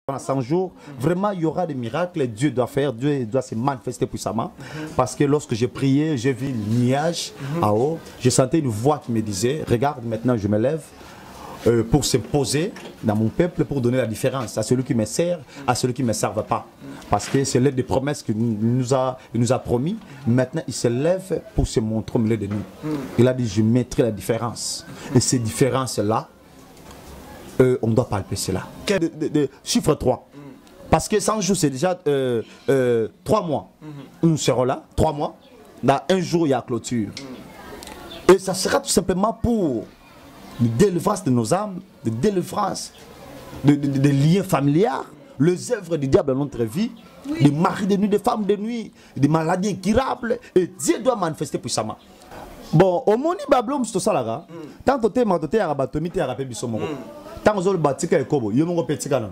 Pendant 100 jours, vraiment il y aura des miracles, Dieu doit faire, Dieu doit se manifester puissamment. Parce que lorsque j'ai prié, j'ai vu le nuage en haut, j'ai senti une voix qui me disait, regarde maintenant je me lève pour se poser dans mon peuple, pour donner la différence à celui qui me sert, à celui qui ne me serve pas. Parce que c'est l'une des promesses qu'il nous a promis. Maintenant il se lève pour se montrer au milieu de nous. Il a dit je mettrai la différence. Et ces différences-là, on doit palper cela. Chiffre 3. Parce que 100 jours, c'est déjà 3 mois. Nous serons là, 3 mois. Dans un jour, il y a clôture. Et ça sera tout simplement pour la délivrance de nos âmes, de délivrance des liens familiaux, les œuvres du diable dans notre vie, des maris de nuit, des femmes de nuit, des maladies incurables. Et Dieu doit manifester puissamment. Bon, au moni bablom c'est ça là. Tant que tu es matoté à batomi te à rappeler bisomoro. Tant que zol batika ekobo, yomongo petika nan.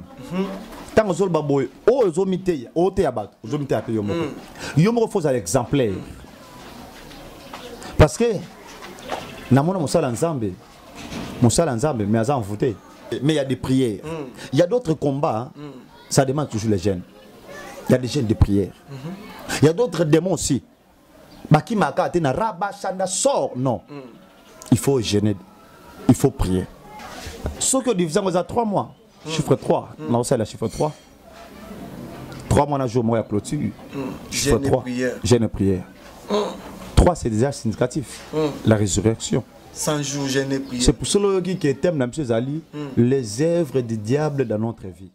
Tant que zol baboy, o zomite, o te abat, zomite ate yomongo. Yomongo faut exemplaire. Parce que namona mosala nzambe, mais azan voté. Mais il y a des prières. Il y a d'autres combats, hein. Ça demande toujours les jeunes. Il y a des jeunes de prière. Il y a d'autres démons aussi. Baki maka te na raba chanda sort non. Il faut jeûner, il faut prier. Ce que nous faisons à 3 mois, chiffre 3, non c'est la chiffre 3. 3 mois na jour mois clôture. Chiffre 3, jeûne et prière. 3 c'est déjà significatif. La résurrection. 100 jours jeûne et prière. C'est pour cela qui est thème M. Zali, les œuvres du diable dans notre vie.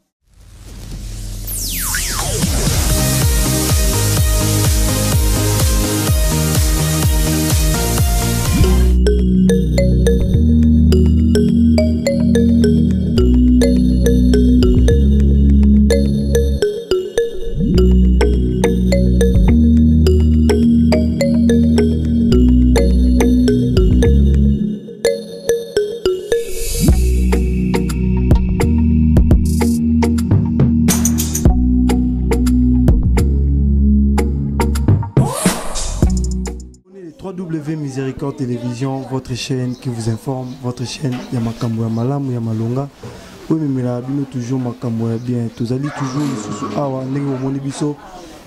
Miséricorde Télévision, votre chaîne qui vous informe, votre chaîne Yamakambo Yamalam Yamalonga. Oui, mais là, nous toujours Makambo bien. Tous allez toujours sous awa nengo monibiso.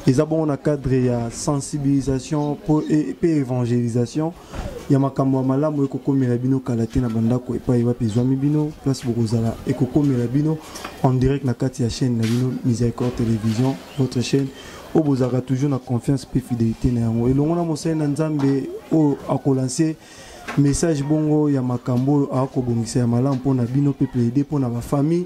Les abonnés dans cadre ya sensibilisation et évangélisation. Yamakambo Yamalam et Koko Melabino Kalate na bandako et pas Iwa Pizwami Bino place Borozala et Koko Melabino en direct na katia chaîne Nabino Miséricorde Télévision, votre chaîne. Au bozaka toujours na confiance et fidélité na yango. Et l'on a monsé na nzambe o akolancer message bongo ya makambo akobongisa ya malamu pona bino peuple aider pona ba famille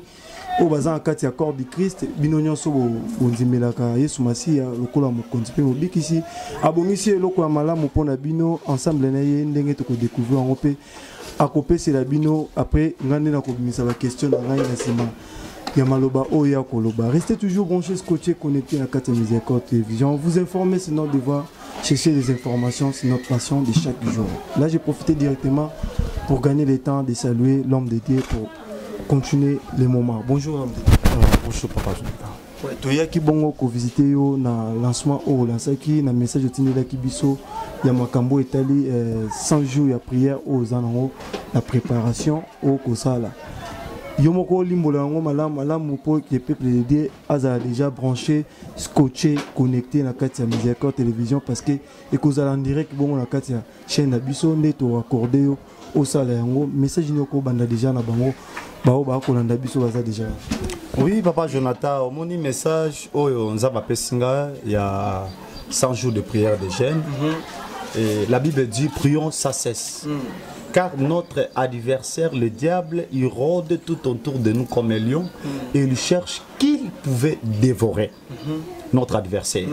o baza na kati ya corps du Christ bino nyonso bonzimelaka Yesu Masiya lokola mokonzi pe mobikisi abongisi eloko ya malamu pona bino ensemble na ye ndenge to ko découvrir en pe akopesa la bino après ngande na kobimisa ba question na ngai na sima. Yamaloba Oya Koloba. Restez toujours branchés, scotchés, connectés à 4 Miséricorde Télévision. Vous informer, c'est notre devoir. Chercher des informations, c'est notre passion de chaque jour. Là, j'ai profité directement pour gagner le temps de saluer l'homme de Dieu pour continuer les moments. Bonjour, l'homme de Dieu. Bonjour, papa. Toya ki bongo ko visiter yo na lancement au lancaki na message de Tindela Kibiso ya makambo etali 100 jours ya prière aux anango la préparation au Kosala. Yomoko limbola ngo malamu pour que le peuple de Dieu a déjà branché, scotché, connecté na katia Miséricorde Télévision parce que ekozala en direct bon na katia chaîne na biso ndeto accordé au sala yango message nyoko banda déjà na bango bao ba kolanda biso baza déjà. Oui papa Jonathan, au moni message oyo nzaba pesinga il y a 100 jours de prière de jeûne. Et la Bible dit prions sans cesse. Car notre adversaire, le diable, il rôde tout autour de nous comme un lion et il cherche qui pouvait dévorer notre adversaire.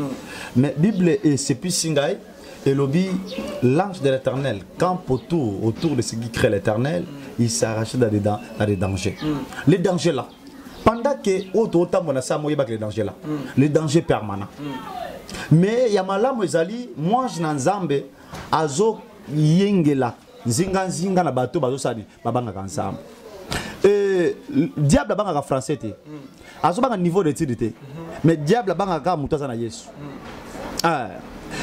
Mais la Bible est c'est plus singaï et l'ange de l'Éternel campe autour de ce qui crée l'Éternel, il s'arrache dans des dangers. Les dangers là, pendant que autant on a ça, moi les dangers là, les dangers permanents. Mais yamala mwezali moi je n'enzambe azo yengela zinga na bato bazo sali babanga ensemble. Diable banga français té. Azo banga niveau d'étude té. Mais diable banga ka mutaza na Yesu.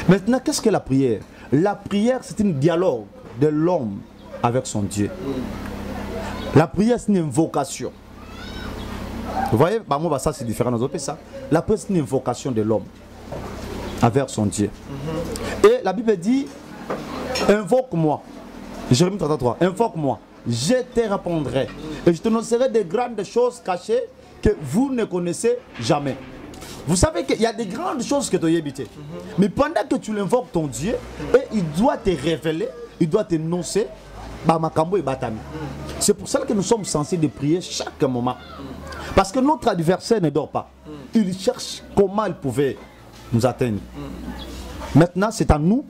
Maintenant qu'est-ce que la prière? La prière c'est un dialogue de l'homme avec son Dieu. La prière c'est une invocation. Vous voyez, bah, moi, ça c'est différent. Ça. La prière, c'est une invocation de l'homme envers son Dieu. Et la Bible dit, invoque-moi. Jérémie 33, invoque-moi, je te répondrai. Et je te annoncerai des grandes choses cachées que vous ne connaissez jamais. Vous savez qu'il y a des grandes choses que tu as évitées. Mais pendant que tu l'invoques ton Dieu, et il doit te révéler, il doit t'énoncer, c'est pour ça que nous sommes censés de prier chaque moment. Parce que notre adversaire ne dort pas. Il cherche comment il pouvait nous atteindre. Maintenant, c'est à nous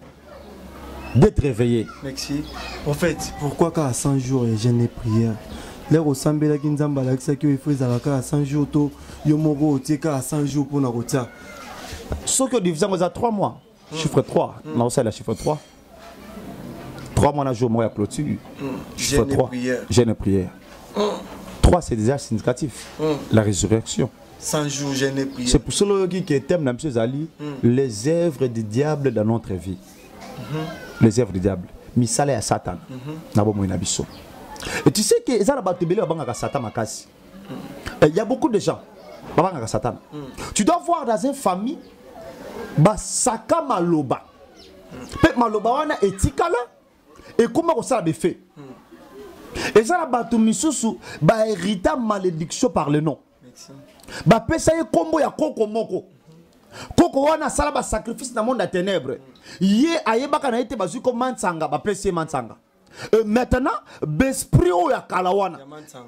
d'être réveillés. Merci. En fait, pourquoi qu'à 100 jours et jeûne et prière? L'air au Sambela Kinzamba, l'accès que il faut à 100 jours, Yomoro, Tika à 100 jours pour la route. Ce que nous faisons à 3 mois, chiffre 3, on a la chiffre 3. 3 mois, on a jour, moi, à clôture. Chiffre 3, jeûne et prière. 3, c'est déjà significatif. La résurrection. 100 jours, jeûne et prière. C'est pour cela que thème M. Zali, les œuvres du diable dans notre vie. Les œuvres du diable. Misale à Satan. Et tu sais que il y a beaucoup de gens. Satan. Tu dois voir dans une famille, Saka Maloba. Peut Maloba wana etikala et comment ça a fait. Et ça la misusu ba hérita malédiction par le nom. Ba pesa ye kombo ya koko moko. Koko wana sala ba sacrifice dans le monde des ténèbres. Yé ayebaka na été bazu comme mansanga ba pesa mansanga. Maintenant, l'esprit ya kalawana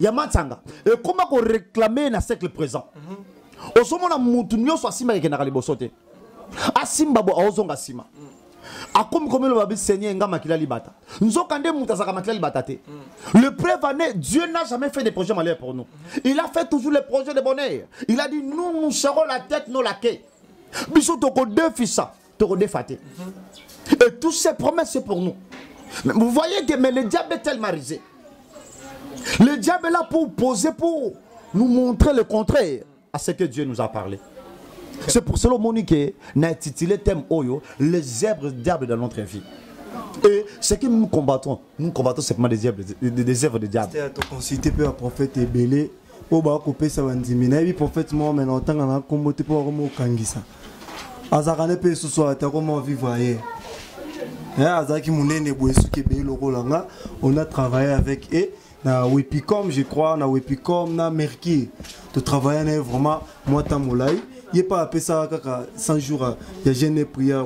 ya mansanga. Et comment qu'on réclamer na siècle présent. Osomona mutu nyoso asima yekena kalibosote. Asimba bo ozonga sima. Akomi comme le babi Seigneur nga makila libata. Nzokande mutazaka makila libata te. Le prévané, Dieu n'a jamais fait des projets malheurs pour nous. Il a fait toujours les projets de bonheur. Il a dit nous serons la tête, non la quai. Bisou toko deux fils, toko deux fatés. Et toutes ces promesses c'est pour nous. Mais vous voyez que mais le diable est tellement risé. Le diable est là pour poser, pour nous montrer le contraire à ce que Dieu nous a parlé. C'est pour cela que nous avons intitulé thème Oyo, les œuvres du diable dans notre vie. Et ce que nous combattons simplement des œuvres du diable. C'est à consulter le prophète Ebélé. Pour couper ça, le prophète moi maintenant tant qu'on a combattu pour remonter Kangisa. Azarane pe ce soir t'as comment vivre ailleurs. Azaki Mounene Bouessouké Langa, on a travaillé avec eux. Na Wepicom, je crois, na Wepicom, na Merki. De travailler vraiment moi Tamoulaï. Il n'y a pas appelé ça 100 jours, il y a jeûne et prière.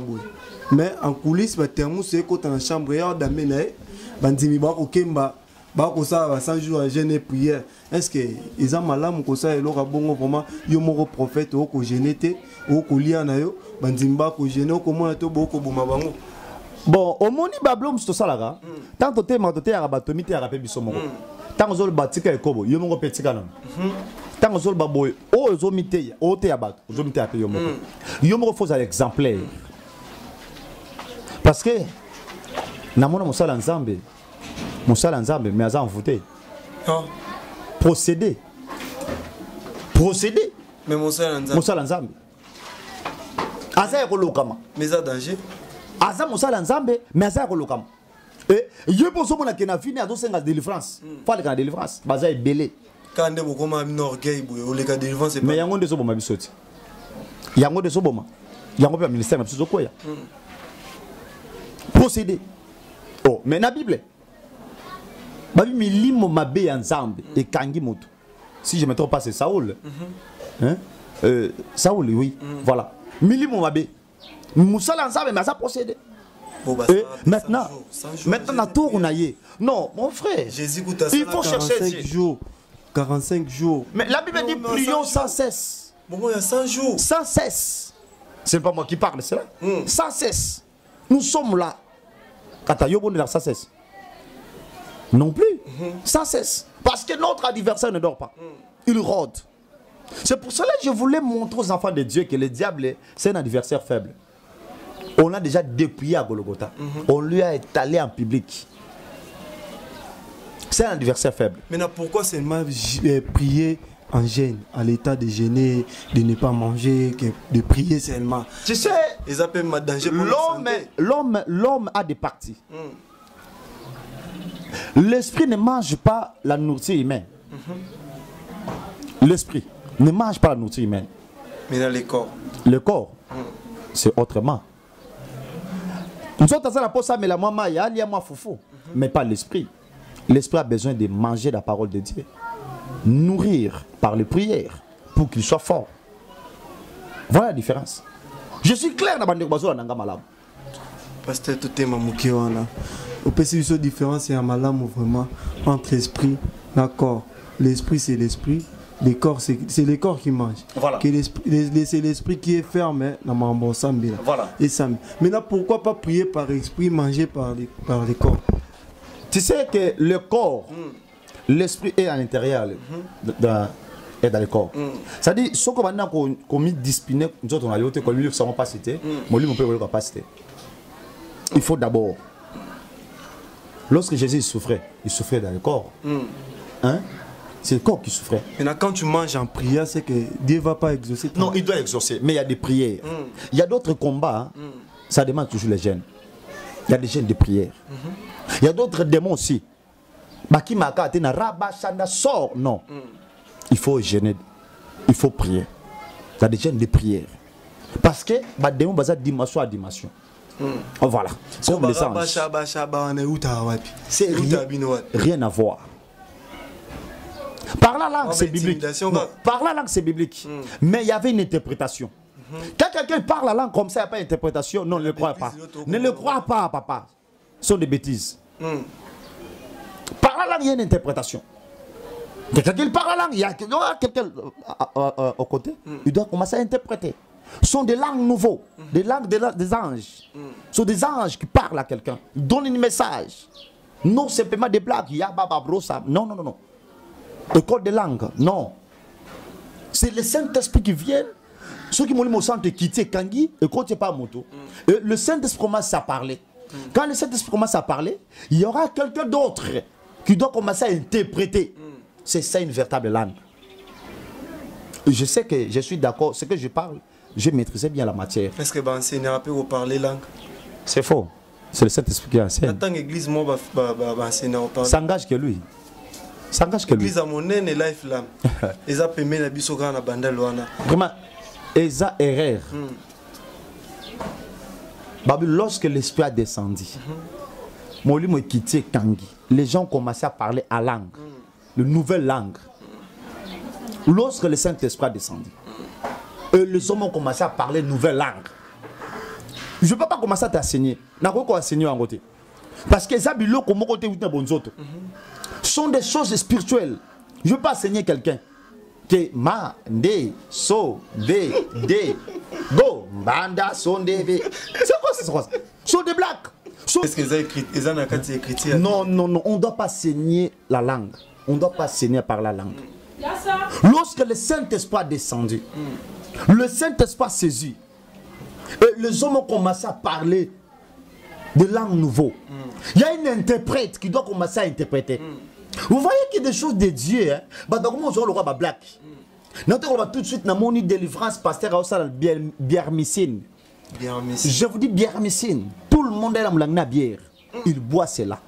Mais en coulisses, c'est quand dans la chambre, il y a des gens 100 jours, jeûne et prière. Est-ce qu'ils ont mal à ça et leur bon vraiment, il y a un prophète qui gêné, qui lia na yo, bandimba qui gêné, comment to boko bumabango. Bon, au moni bablom sto salaga. Tant que tu es à rabatomi, tu es à rappeler bisomoro. Tant que tu batika et kobo, yo mongo petika non. Tant que tu baboy, o zomite, o te abat, zomite ape yo mongo. Yo mongo faut un exemplaire. Parce que namona mosala nzambe, mais aza envoûté. Procéder. Mais mosala nzambe. Aza ekolokama. Mais ça danger. Aza mosala nzambe, mais aza ekolokama. Et yebo somo na kena fini azo senga délivrance. Fale kana délivrance, baza ebele. Quand on a un orgueil, on a délivrance. Mais yango ndeso boma bisoti. Yango ndeso boma. Yango pe ministère na biso koya. Procéder. Oh, mais na Bible. Babi milimo mabe ya nzambe et kangi moto. Si je me trompe pas c'est Saoul. Hein? Saoul oui, voilà. Milimo mabe. Musala nzambe mais ça procéder. Et maintenant, la tour on a yé. Non, mon frère. Jésus il faut chercher 45 jours. Mais la Bible dit prions sans cesse. Bon, il y a 100 jours. Sans cesse. C'est pas moi qui parle, c'est là. Sans cesse. Nous sommes là. Quand tu as sans cesse. Non plus. Sans cesse. Parce que notre adversaire ne dort pas. Il rôde. C'est pour cela que je voulais montrer aux enfants de Dieu que le diable, c'est un adversaire faible. On l'a déjà dépouillé à Golgotha. On lui a étalé en public. C'est un adversaire faible. Maintenant, pourquoi seulement prier en jeûne, à l'état de jeûner, de ne pas manger, de prier seulement? Tu sais, ils appellent ma danger pour l'homme a des parties. L'esprit ne mange pas la nourriture humaine. L'esprit. ne mange pas la nourriture humaine. Mais dans les corps. Le corps, c'est autrement. Nous autres, ça la pose ça, mais la maman, il y a moi foufou, mais pas l'esprit. L'esprit a besoin de manger la parole de Dieu, nourrir par les prières pour qu'il soit fort. Voilà la différence. Je suis clair dans la bande de Malam. Pasteur, tout est mamouki. Au PC, il y a une différence Malam vraiment entre l'esprit et le corps. L'esprit, c'est l'esprit. Le corps, c'est les corps qui mangent. Voilà. C'est l'esprit qui est ferme dans mon bon sambi. Voilà. Et sambi. Maintenant, pourquoi pas prier par l'esprit, manger par les corps? Tu sais que le corps, l'esprit est à l'intérieur, est dans le corps. C'est-à-dire, ce qu'on a commis discipliné, nous autres, on a dit que nous ne savons pas citer, mais lui, on peut pas citer. Il faut d'abord, lorsque Jésus souffrait dans le corps. Hein? C'est le corps qui souffrait. Maintenant, quand tu manges en prière, c'est que Dieu ne va pas exaucer. Non, il doit exaucer, mais il y a des prières. Il y a d'autres combats, hein. Ça demande toujours les jeûnes. Il y a des jeûnes de prière. Il y a d'autres démons aussi. Non. Il faut jeûner. Il faut prier. Il y a des jeûnes de prière. Parce que les démons sont de dimension à dimension. Voilà. Comme les anges. C'est rien à voir. Par la langue, c'est biblique. Non, par la langue, c'est biblique. Mais il y avait une interprétation. Quand quelqu'un parle la langue comme ça, il n'y a pas d'interprétation. Non, ne le crois pas. Ne le crois pas, papa. Ce sont des bêtises. Par la langue, il y a une interprétation. Quelqu'un parle la langue, il y a quelqu'un au côté, il doit commencer à interpréter. Ce sont des langues nouvelles, des langues des anges. Ce sont des anges qui parlent à quelqu'un. Ils donnent un message. Non simplement des blagues. Non, non, non, non. École de langue, non. C'est le Saint-Esprit qui vient. Ceux qui m'ont dit au centre quitter Kangi, et quand tu pas moto, le Saint-Esprit commence à parler. Quand le Saint-Esprit commence à parler, il y aura quelqu'un d'autre qui doit commencer à interpréter. C'est ça une véritable langue. Je sais que je suis d'accord, ce que je parle, je maîtrisais bien la matière. Est-ce que enseignera peut vous parler langue? C'est faux. C'est le Saint-Esprit qui enseigne. En tant qu'église, moi, enseigner parler. S'engage que lui. S'engage que lui. L'église à mon nez et life là. Ils ont payé la bisogra na banda loana. Vraiment, Eza erreur. Lorsque l'esprit a descendu, Moli m'a quitté Kangi. Les gens commençaient à parler à langue, de nouvelle langue. Lorsque le Saint-Esprit a descendu, les hommes ont commencé à parler nouvelle langue. Je ne peux pas commencer à t'enseigner. Je ne peux pas enseigner en côté. Parce que ça, sont des choses spirituelles. Je ne veux pas enseigner quelqu'un que ma, de, so, de, go, banda, son, de, c'est quoi ça? Ce sont des blagues. Est-ce qu'ils ont écrit, écrit? Non, non, non, on ne doit pas enseigner la langue. On ne doit pas enseigner par la langue. Lorsque le Saint-Esprit a descendu, le Saint-Esprit a saisi, et les hommes ont commencé à parler de langue nouvelle. Il y a une interprète qui doit commencer à interpréter. Vous voyez qu'il y a des choses de Dieu. Hein? Donc, moi, je vais black. Nous allons tout de suite dans mon délivrance, pasteur, à bière-missine. Je vous dis bière-missine. Tout le monde est dans la bière. Il boit cela.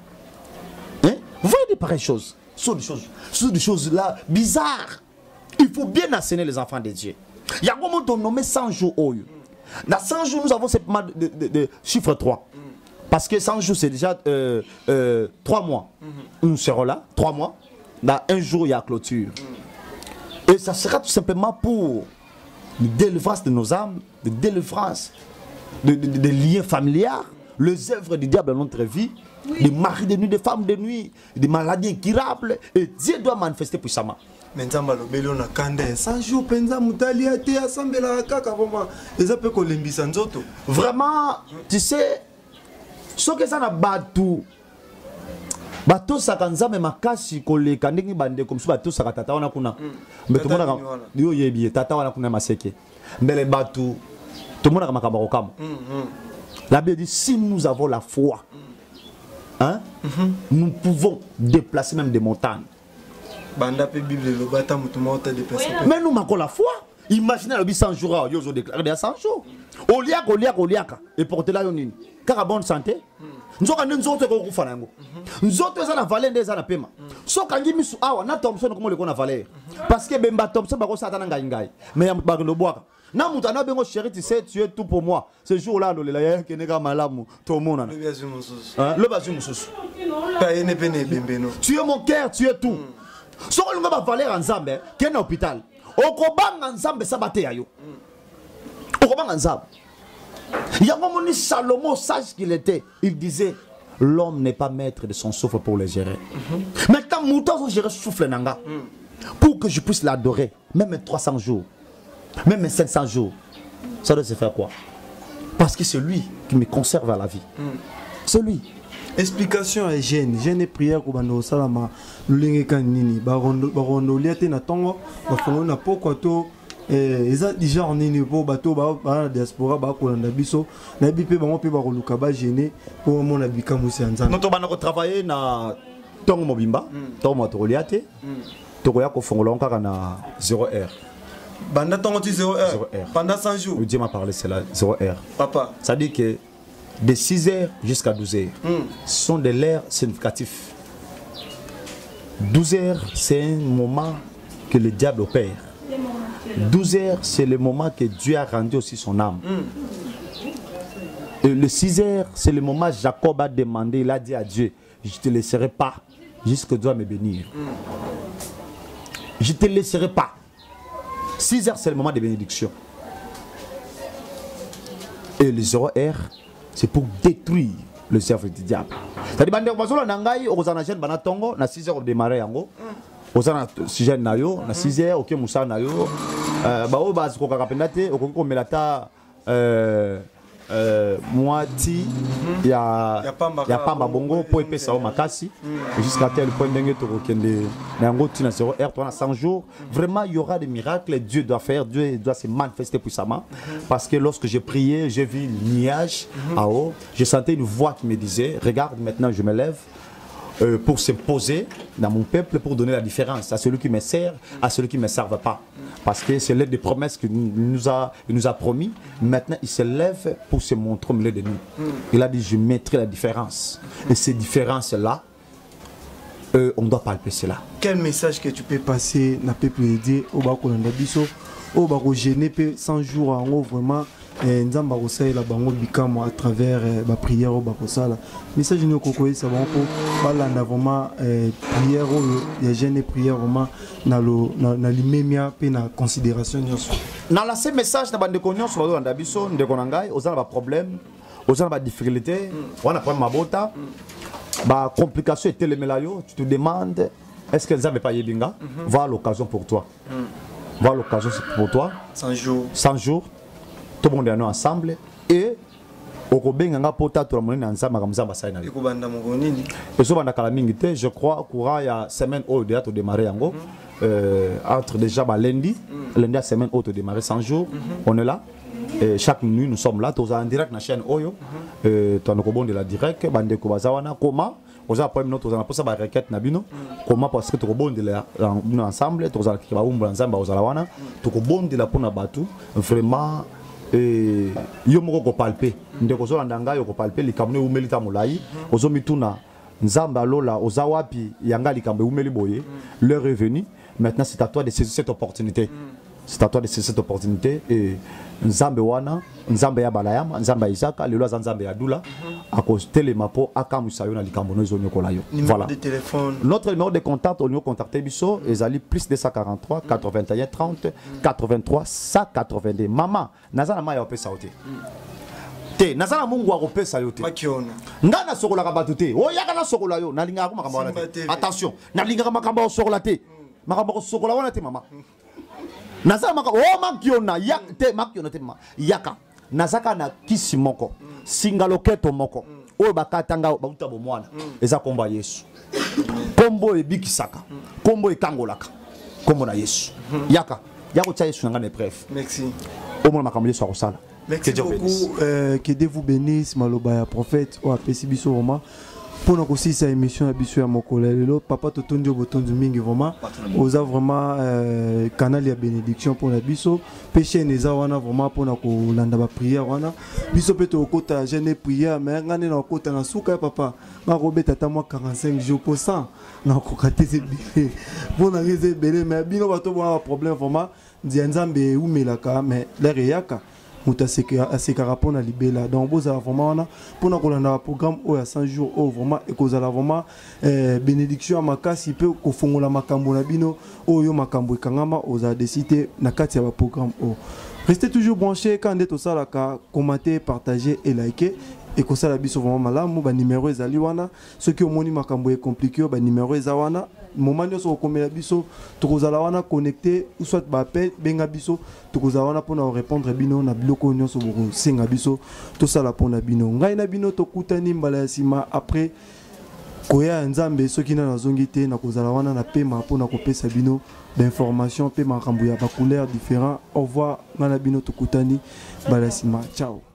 Hein? Vous voyez des pareilles choses. Ce sont des choses là bizarres. Il faut bien enseigner les enfants de Dieu. Il y a un moment où on nomme 100 jours. Dans 100 jours, nous avons simplement de chiffre 3. Parce que 100 jours, c'est déjà 3 mois. Nous serons là, 3 mois. Dans un jour, il y a clôture. Et ça sera tout simplement pour la délivrance de nos âmes, de délivrance des liens familiaux, les œuvres du diable dans notre vie, des maris de nuit, des femmes de nuit, des maladies incurables. Et Dieu doit manifester puissamment. Maintenant, on a candé 100 jours, penza mutali a été assemblé à kaka vraiment. Et ça peut qu'on l'embissanzoto. Vraiment, tu sais, ce que ça n'a pas tout. Bato sakanza me makasi koleka ndenge bande comme ça bato sakatata wana kuna. Mais tout le monde yo yebi tata wana kuna maseke. Mbele bato tout le monde a makamba kokam. La Bible dit si nous avons la foi, hein, nous pouvons déplacer même des montagnes. Banda pe Bible le bata mutuma ota déplacer. Mais nous avons la foi. Imaginez le 100 jours, ils ont déclaré 100 jours. Oliaka et porter la yonine. Car à bonne santé, nzoka nzoto ko kufa nango nzoto eza na valeur ndeza na pema so kangi misu awa na Thompson ko le na valeur parce que bemba Thompson ba ko satana ngai mais ya ba lo boaka na mutu ana bengo chéri tu sais tu es tout pour moi ce jour là ndo lela ya ke neka malamu to mona na le bazu mususu pa ene pene bembeno tu es mon cœur tu es tout so ko lunga ba valeur ensemble ke na hôpital okobanga nzambe sabate yayo okobanga nzambe yango moni Salomon sage qu'il était il disait l'homme n'est pas maître de son souffle pour le gérer maintenant mouton gérer souffle nanga pour que je puisse l'adorer même 300 jours même 500 jours ça doit se faire quoi parce que c'est lui qui me conserve à la vie c'est lui. Explication à jeune et prière pour bando salama lulenge kanini barondo liate na tongo bafongo na poko to eza déjà on nini po bato ba diaspora ba kolanda biso na bipe bango pe ba koluka ba gêner pour mon abika musi anzana noto bana ko travailler na tongo mobimba tongo moto liate to ko ya ko fongola kaka na 0 heure banda tongo ti 0 heure pendant 100 jours Dieu m'a parlé c'est là 0 heure papa ça dit que de 6h jusqu'à 12h, ce sont des l'heures significatifs. 12h, c'est un moment que le diable opère. 12h, c'est le moment que Dieu a rendu aussi son âme. Et le 6h, c'est le moment où Jacob a demandé, il a dit à Dieu, je ne te laisserai pas jusqu'à Dieu me bénir. Je ne te laisserai pas. 6h, c'est le moment de bénédiction. Et le 0h, c'est pour détruire le cerveau du diable. C'est-à-dire que nangai ozana jeune bana tongo na 6h au démarrer yango. Ozana sujet na yo na 6h OK musa na yo. Ba o base ko kapenda te okoko melata moiti ya pamba bongo po epesa o makasi jusqu'à tel point ndenge to kokende na yango tina 0h toi na 100 jours vraiment il y aura des miracles Dieu doit faire Dieu doit se manifester puissamment parce que lorsque j'ai prié j'ai vu le nuage en haut je sentais une voix qui me disait regarde maintenant je me lève pour se poser dans mon peuple pour donner la différence à celui qui me sert à celui qui ne me serve pas parce que c'est l'une des promesses qu'il nous a promis maintenant il se lève pour se montrer au milieu de nous il a dit je mettrai la différence et ces différences là on doit palper cela. Quel message que tu peux passer na peuple aider au bakolanda biso au bako gêner 100 jours en haut vraiment nzamba kosala la bango bikamo à travers ba prière au bakosala message ni kokoyi ça bango balanda vraiment prière les jeunes et prière vraiment na limemia pe na considération nyonso na la ce message na bande konyoso balanda biso ndeko na ngai ozana ba problème ozana ba difficulté wana problème mabota ba complication et telemelayo tu te demandes est-ce que nzamba pas yebinga voilà l'occasion pour toi voilà l'occasion pour toi 100 jours tout le monde est ensemble et au Robenganga pota tout le monde est ensemble comme ça na yo ekobanda mongonini eso banda kala mingi te je crois courant ya semaine au déjà to démarrer yango entre déjà lundi à semaine au to démarrer 100 jours on est là et chaque nuit nous sommes là tous en direct na chaîne Oyo to na kobonde la direct bande ko bazawana comment oza problème notre oza na posa ba requête na bino comment parce que to kobonde la ensemble to oza ki ba umba nzamba oza la wana to kobonde la pona batu vraiment yo moko ko palper ndeko zo ndanga yo ko palper likamne umeli ta mulai ozo mituna nzamba lola oza wapi yanga likambe umeli boye l'heure est venue maintenant c'est à toi de saisir cette opportunité c'est à toi de saisir cette opportunité et nzambe wana nzambe ya balayama nzambe Isaka lelo nzambe ya dula akos telemapo akamusa yo na likambo no zonyo kola yo voilà notre numéro de contact on nous contacter biso ezali plus 243 81 30 83 182 maman nazana maya opesa ote te nazana mungu akopesa yo te makiona ngana sokola ka batu te o yaka na sokola yo nalinga ko makambo wana te attention nalinga makambo sokola te makambo sokola wana te mama nazaka maka o makiona yak te makiona te ma yaka nazaka na kisi moko singaloketo moko o bakatanga bauta bo mwana eza komba Yesu kombo ebikisaka kombo ekangolaka kombo na Yesu yaka yako tsa Yesu ngane bref merci au moins makambo Yesu akosala merci beaucoup que Dieu vous bénisse maloba ya prophète o apesi biso vraiment pour nous aussi cette émission à biso ya mokolo lelo papa totondi botondi mingi vraiment oza vraiment canal ya bénédiction pour la biso péché neza wana vraiment pour na ko landa ba prière wana biso pe to kota jeune prière mais ngane na kota na suka papa ma robeta ta moi 45 jours pour ça na ko katese bi pour na réserver belé mais bino bato bon problème vraiment nzambe umelaka mais l'air yaka muta sekara pona libela donc boza vraiment na pona kolanda programme o ya 100 jours o vraiment et kozala vraiment bénédiction à makasi pe ko fongola makambo na bino o yo makambo ekangama oza décider na kati ya programme o restez toujours branchés quand ndето sala ka commenter partager et liker et comme ça la biso vraiment malamu ba numéro ezali wana ceux qui omoni makambo e compliqué ba numéro ezawana moment nyonso okomela biso tokozala wana connecté ou soit ba appel benga biso tokozala wana pona répondre bino na biloko nyonso boko senga biso to sala pona bino ngai na bino tokutani mbala ya sima après koya nzambe soki na nazongi te na kozala wana na pema pona kopesa bino d'information pe makambo ya ba couleur différent au revoir ngana bino tokutani mbala ya sima ciao.